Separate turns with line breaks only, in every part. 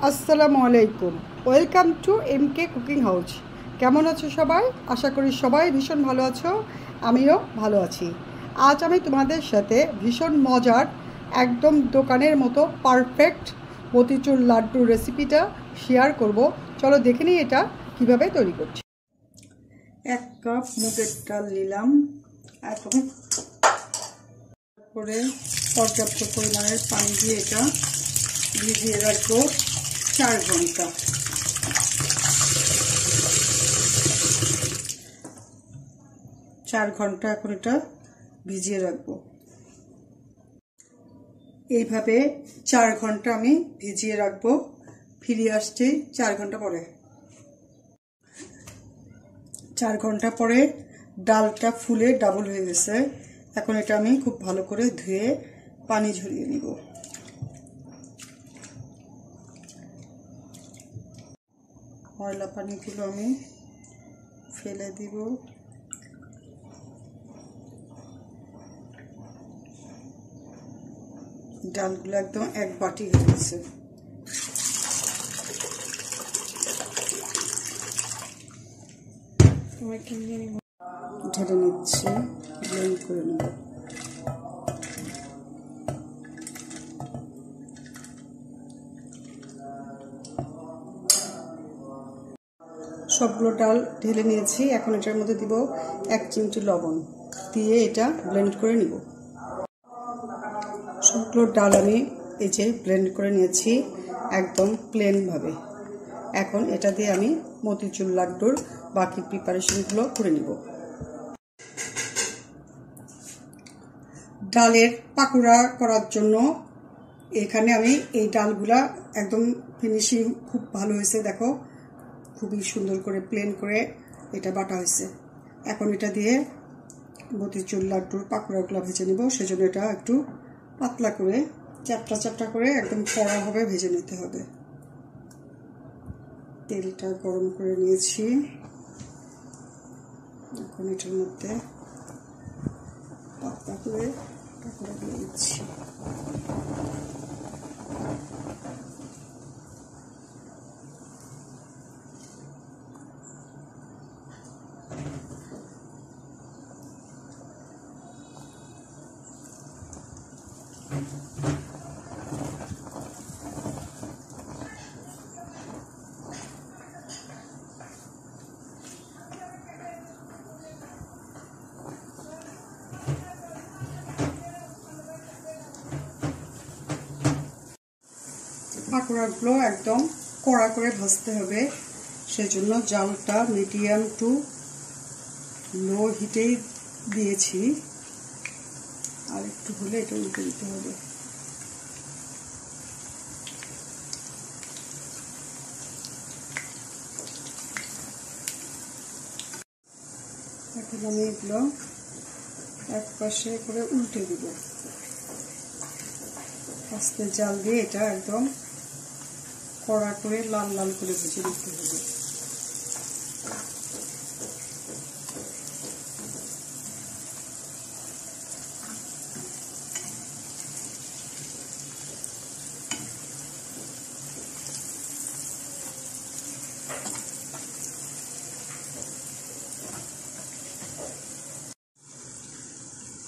আসসালামু আলাইকুম। Welcome to MK cooking house. কেমন আছো সবাই? আশা করি সবাই ভীষণ ভালো আছো, আমিও ভালো আছি। আজ আমি তোমাদের সাথে ভীষণ মজার, একদম দোকানের মতো পারফেক্ট মতিচুর লাড্ডুর রেসিপিটা শেয়ার করব। চলো দেখে নিই এটা কিভাবে তৈরি করছি। 1 কাপ মুগের ডাল নিলাম, এখন করে পর্যাপ্ত পরিমাণের পানি দিয়ে এটা ভিজিয়ে রাখবো 4 ঘন্টা। এখন এটা ভিজিয়ে রাখবো। এইভাবে 4 ঘন্টা আমি ভিজিয়ে রাখবো। ফিরে আসছি 4 ঘন্টা পরে। 4 ঘন্টা পরে ডালটা ফুলে ডাবল হয়ে গেছে। এখন এটা আমি খুব ভালো করে ধুয়ে পানি ঝরিয়ে নিব। ময়লা পানিগুলো আমি ফেলে দিব। ডালগুলো একদম 1 বাটি হয়ে গেছে। ঢেলে নিচ্ছি, ব্লেন্ড করে নেব। সবগুলো ডাল ঢেলে নিয়েছি। এখন এটার মধ্যে দিব 1 চিমটি লবণ, দিয়ে এটা ব্লেন্ড করে নিব। সবগুলো ডাল আমি এই যে ব্লেন্ড করে নিয়েছি একদম প্লেন ভাবে। এখন এটা দিয়ে আমি মতিচুর লাড্ডুর বাকি প্রিপারেশনগুলো করে নিব। ডালের পাকোড়া করার জন্য এখানে আমি এই ডালগুলা একদম ফিনিশিং খুব ভালো হয়েছে, দেখো খুবই সুন্দর করে প্লেন করে এটা বাটা হয়েছে। এখন এটা দিয়ে মতিচুর লাড্ডুর পাকোড়াগুলো ভেজে নিব। সেজন্য এটা একটু পাতলা করে চ্যাপটা করে একদম কড়াভাবে ভেজে নিতে হবে। তেলটা গরম করে নিয়েছি। এখন এটার মধ্যে পাতলা করে পাকোড়া দিয়ে দিচ্ছি। পাকোড়াগুলো একদম কড়া করে ভাজতে হবে, সেজন্য জালটা মিডিয়াম টু লো হিটেই দিয়েছি। আর একটু হলে এটা উল্টে দিতে হবে। এখন আমি এগুলো এক পাশে করে উল্টে দিব। আস্তে জাল দিয়ে এটা একদম কড়া করে লাল লাল করে ভেজে দিতে হবে।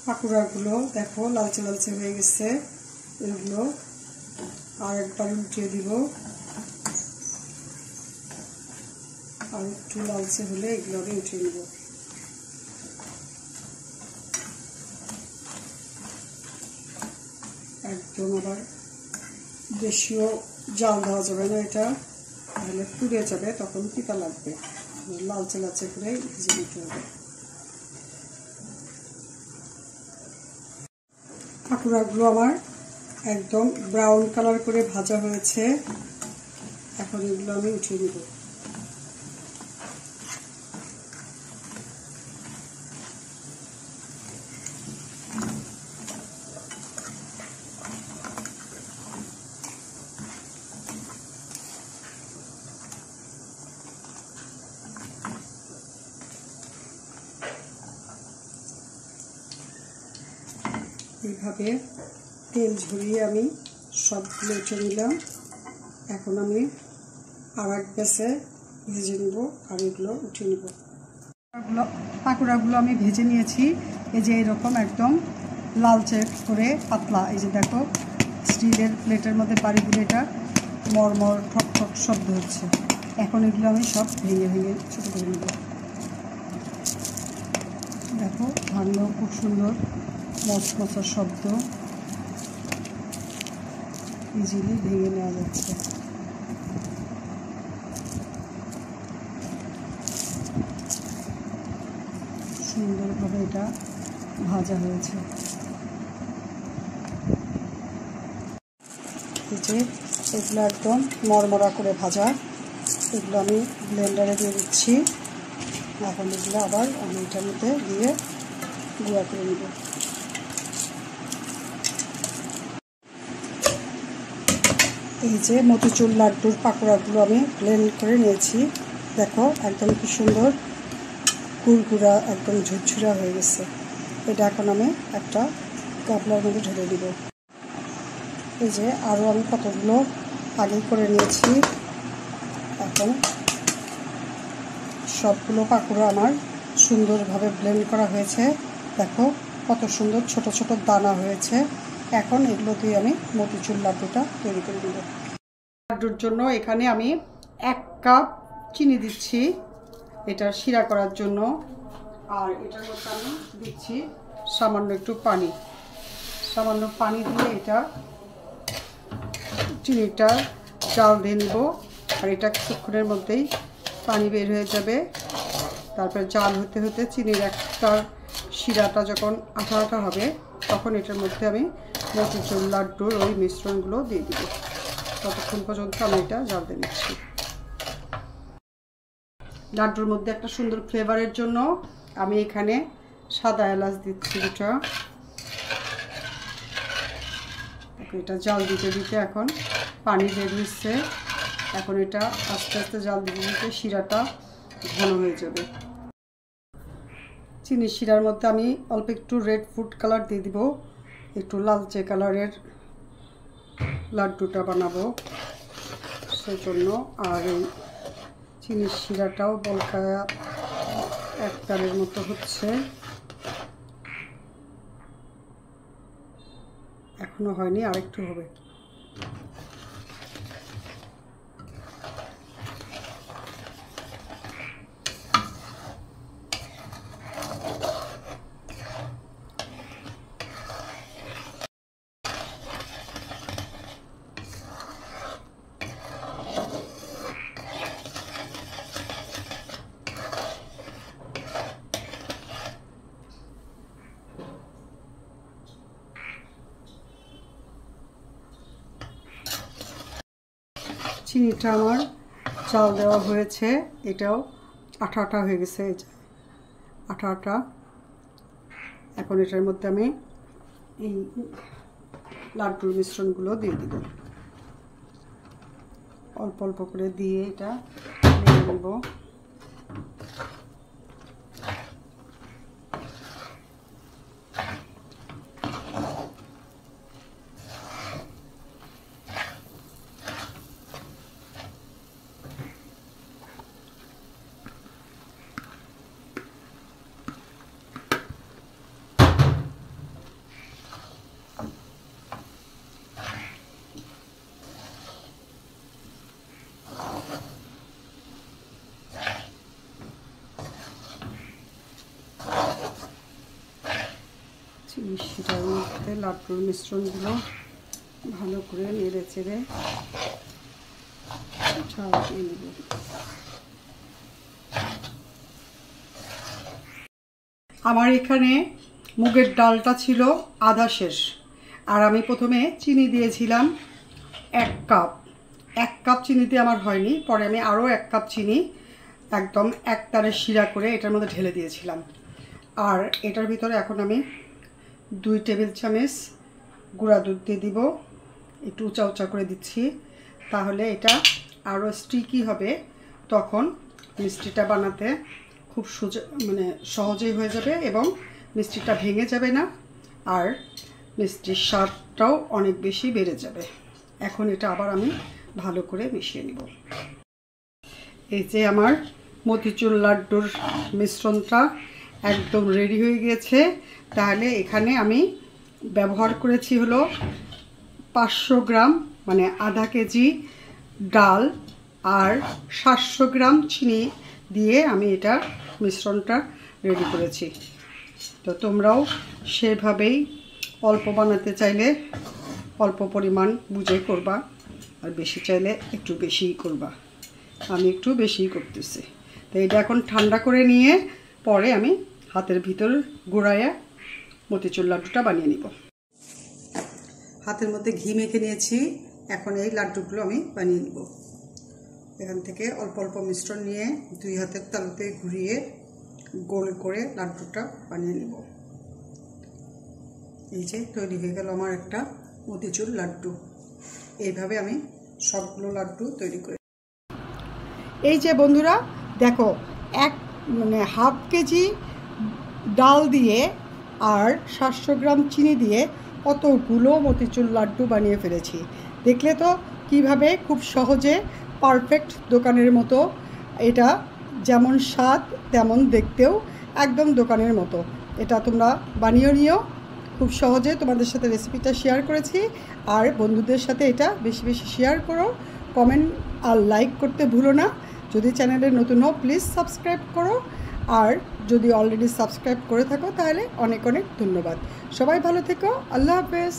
পাকোড়াগুলো দেখো লালচে লালচে হয়ে গেছে। এগুলো আর একবার উল্টিয়ে দিব। আর একটু লালচে হলে এগুলো আমি উঠিয়ে নেব। একদম আবার বেশিও জাল দেওয়া যাবে না, এটা তাহলে পুড়ে যাবে, তখন তিতা লাগবে। লালচে লালচে করে ভেজে নিতে হবে। পাকোড়াগুলো আমার একদম ব্রাউন কালার করে ভাজা হয়েছে। এখন এগুলো আমি উঠিয়ে নেব। এইভাবে তেল ঝরিয়ে আমি সবগুলো উঠে নিলাম। এখন আমি আর এক গ্যাসে ভেজে নেব আর এগুলো উঠিয়ে নেব। পাকোড়াগুলো আমি ভেজে নিয়েছি, এই যে এরকম একদম লালচে করে পাতলা। এই যে দেখো স্টিলের প্লেটের মধ্যে বাড়ি দিলে এটা মরমর ঠক ঠক শব্দ হচ্ছে। এখন এগুলো আমি সব ভেঙে ভেঙে ছোটো করে নেব। দেখো ভাঙলেও খুব সুন্দর মচমচার শব্দ, ইজিলি ভেঙে নেওয়া যাচ্ছে। সুন্দরভাবে এটা ভাজা হয়েছে। এই যে এগুলো একদম মরমরা করে ভাজা, এগুলো আমি ব্লেন্ডারে দিয়ে দিচ্ছি। এখন এগুলো আবার আমি এটার মধ্যে দিয়ে গুঁড়া করে নেব। এই যে মতিচুর লাড্ডুর পাকোড়াগুলো আমি ব্লেন্ড করে নিয়েছি। দেখো একদম কি সুন্দর কুরকুরা, একদম ঝুরঝুরা হয়ে গেছে। এটা এখন আমি একটা গামলার মধ্যে ঢেলে দিব। এই যে আরও আমি কতগুলো আগে করে নিয়েছি। এখন সবগুলো পাকোড়া আমার সুন্দরভাবে ব্লেন্ড করা হয়েছে। দেখো কত সুন্দর ছোট ছোট দানা হয়েছে। এখন এগুলো দিয়ে আমি মতিচুর লাড্ডুটা তৈরি করে দেব। লাড্ডুর জন্য এখানে আমি 1 কাপ চিনি দিচ্ছি এটার শিরা করার জন্য, আর এটার মধ্যে আমি দিচ্ছি সামান্য একটু পানি। সামান্য পানি দিয়ে এটা চিনিটা জাল দিয়ে নিব। আর এটা কিছুক্ষণের মধ্যেই পানি বের হয়ে যাবে। তারপরে জাল হতে হতে চিনির একটা শিরাটা যখন আঠা আঠা হবে তখন এটার মধ্যে আমি মতিচুর লাড্ডুর ওই মিশ্রণগুলো দিয়ে দিব। ততক্ষণ পর্যন্ত আমি এটা জাল দিয়ে নিচ্ছি। লাড্ডুর মধ্যে একটা সুন্দর ফ্লেভারের জন্য আমি এখানে সাদা এলাচ দিচ্ছি দুটো। এটা জাল দিতে দিতে এখন পানি বের হচ্ছে। এখন এটা আস্তে আস্তে জাল দিতে দিতে শিরাটা ঘন হয়ে যাবে। চিনির শিরার মধ্যে আমি অল্প একটু রেড ফুড কালার দিয়ে দিব, একটু লালচে কালারের লাড্ডুটা বানাবো সেজন্য। আর এই চিনির শিরাটাও বলকায়া একতারের মতো হচ্ছে, এখনো হয়নি, আরেকটু হবে। চিনিটা আমার চাল দেওয়া হয়েছে, এটাও আঠা আঠা হয়ে গেছে, এই যে আঠা আঠা। এখন এটার মধ্যে আমি এই লাড্ডুর মিশ্রণগুলো দিয়ে দিব। অল্প অল্প করে দিয়ে এটা নিয়ে নেব। চিনির শিরার মধ্যে লাড্ডুর মিশ্রণগুলো ভালো করে নেড়ে চেড়ে ছাড়িয়ে নেব। আমার এখানে মুগের ডালটা ছিল আধা শেষ, আর আমি প্রথমে চিনি দিয়েছিলাম 1 কাপ। 1 কাপ চিনিতে আমার হয়নি, পরে আমি আরও 1 কাপ চিনি একদম একতারে শিরা করে এটার মধ্যে ঢেলে দিয়েছিলাম। আর এটার ভিতরে এখন আমি 2 টেবিল চামচ গুঁড়া দুধ দিয়ে দিব, একটু উঁচা উঁচা করে দিচ্ছি, তাহলে এটা আরও স্টিকি হবে। তখন মিষ্টিটা বানাতে খুব সহজেই হয়ে যাবে এবং মিষ্টিটা ভেঙে যাবে না, আর মিষ্টির স্বাদটাও অনেক বেশি বেড়ে যাবে। এখন এটা আবার আমি ভালো করে মিশিয়ে নিব। এই যে আমার মতিচুর লাড্ডুর মিশ্রণটা একদম রেডি হয়ে গিয়েছে। তাহলে এখানে আমি ব্যবহার করেছি হলো 500 গ্রাম মানে আধা কেজি ডাল আর 700 গ্রাম চিনি দিয়ে আমি এটা মিশ্রণটা রেডি করেছি। তো তোমরাও সেভাবেই অল্প বানাতে চাইলে অল্প পরিমাণ বুঝে করবা, আর বেশি চাইলে একটু বেশিই করবা। আমি একটু বেশিই করতেছি। তো এটা এখন ঠান্ডা করে নিয়ে পরে আমি হাতের ভিতর গুঁড়াইয়া মতিচুর লাড্ডুটা বানিয়ে নিব। হাতের মধ্যে ঘি মেখে নিয়েছি, এখন এই লাড্ডুগুলো আমি বানিয়ে নিব। এখান থেকে অল্প অল্প মিশ্রণ নিয়ে 2 হাতের তালুতে ঘুরিয়ে গোল করে লাড্ডুটা বানিয়ে নিব। এই যে তৈরি হয়ে গেল আমার একটা মতিচুর লাড্ডু। এইভাবে আমি সবগুলো লাড্ডু তৈরি করি। এই যে বন্ধুরা দেখো, হাফ কেজি ডাল দিয়ে আর 700 গ্রাম চিনি দিয়ে কতগুলো মতিচুর লাড্ডু বানিয়ে ফেলেছি। দেখলে তো কিভাবে খুব সহজে পারফেক্ট দোকানের মতো, এটা যেমন স্বাদ তেমন দেখতেও একদম দোকানের মতো। এটা তোমরা বানিয়ে নিও। খুব সহজে তোমাদের সাথে রেসিপিটা শেয়ার করেছি। আর বন্ধুদের সাথে এটা বেশি বেশি শেয়ার করো, কমেন্ট আর লাইক করতে ভুলো না। যদি চ্যানেলে নতুন হও প্লিজ সাবস্ক্রাইব করো, আর যদি অলরেডি সাবস্ক্রাইব করে থাকো তাহলে অনেক অনেক ধন্যবাদ। সবাই ভালো থেকো, আল্লাহ হাফেজ।